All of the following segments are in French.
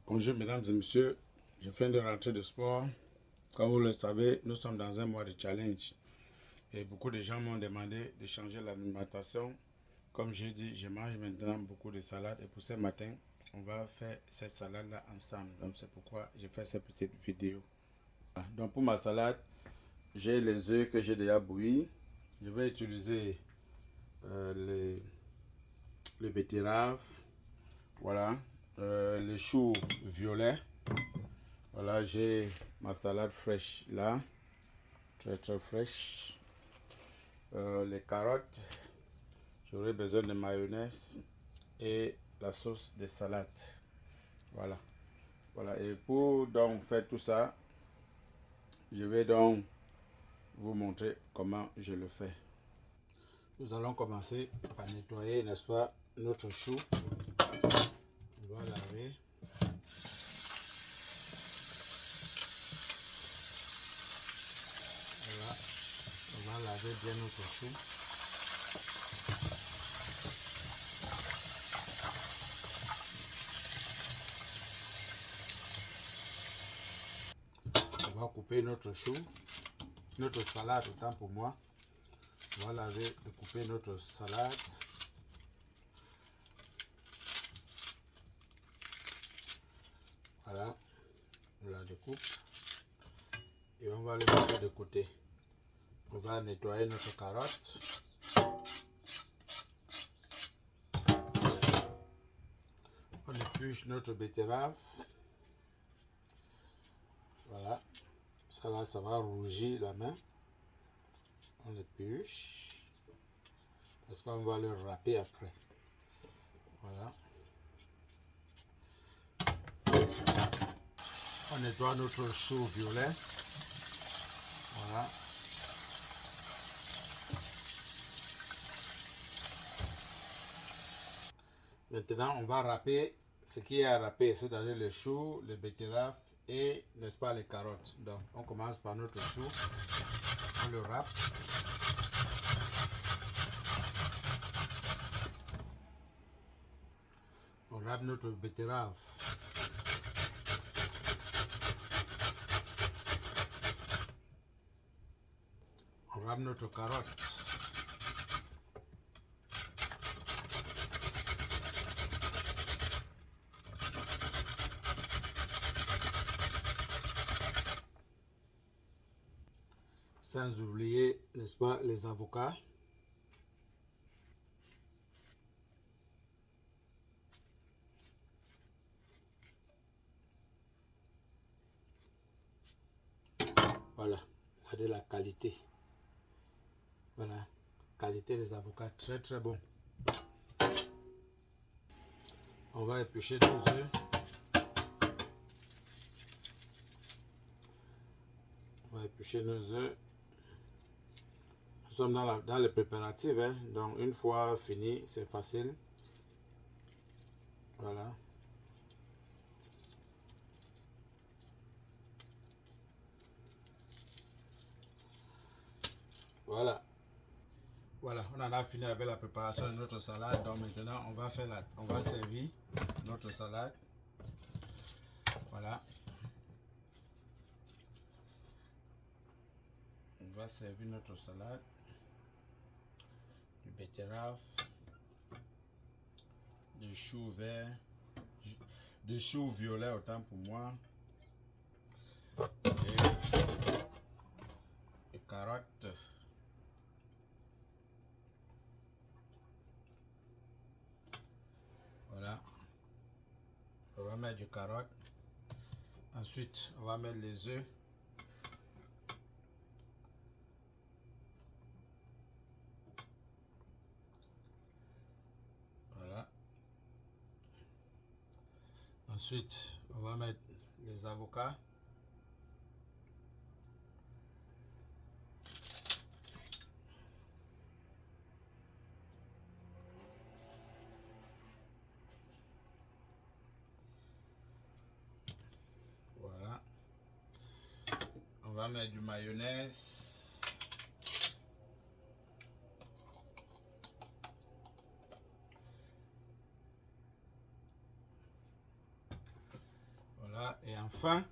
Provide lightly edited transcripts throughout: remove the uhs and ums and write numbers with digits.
Bonjour mesdames et messieurs, je viens de rentrer de sport. Comme vous le savez, nous sommes dans un mois de challenge. Et beaucoup de gens m'ont demandé de changer l'alimentation. Comme j'ai dit, je mange maintenant beaucoup de salades. Et pour ce matin, on va faire cette salade-là ensemble. Donc c'est pourquoi j'ai fait cette petite vidéo. Donc pour ma salade, j'ai les œufs que j'ai déjà bouillis. Je vais utiliser les betteraves. Voilà. Les choux violets. Voilà, j'ai ma salade fraîche là, très fraîche. Les carottes, j'aurai besoin de mayonnaise et la sauce de salade. Voilà. Voilà. Et pour donc faire tout ça, je vais donc vous montrer comment je le fais. Nous allons commencer par nettoyer, n'est-ce pas, notre chou. On va laver. Voilà. On va laver bien notre chou. On va couper notre chou, notre salade autant pour moi. On va laver et couper notre salade. Voilà, on la découpe et on va le mettre de côté. On va nettoyer notre carotte. On épluche notre betterave. Voilà, ça va rougir la main. On épluche parce qu'on va le râper après. Voilà. On nettoie notre chou violet. Voilà. Maintenant, on va râper ce qui est à râper, c'est-à-dire les choux, les betteraves et, n'est-ce pas, les carottes. Donc, on commence par notre chou. On le râpe. On râpe notre betterave. On râpe notre carotte. Sans oublier, n'est-ce pas, les avocats. Voilà, regardez la qualité. Voilà, qualité des avocats, très bon. On va éplucher nos œufs. On va éplucher nos œufs. Nous sommes dans les préparatifs, hein? Donc une fois fini, c'est facile. Voilà. Voilà. Voilà, on en a fini avec la préparation de notre salade. Donc maintenant, on va servir notre salade. Voilà. On va servir notre salade. Du betterave, du chou vert, du chou violet autant pour moi. Et carottes. Voilà. On va mettre du carotte. Ensuite, on va mettre les œufs. Voilà. Ensuite, on va mettre les avocats. Voilà. On va mettre du mayonnaise. Voilà, et enfin,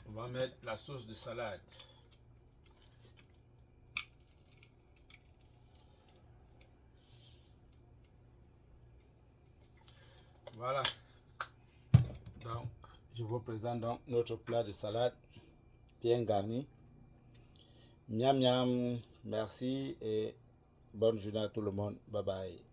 on va mettre la sauce de salade. Voilà. Donc, je vous présente donc notre plat de salade bien garni. Miam miam, merci et bonne journée à tout le monde. Bye bye.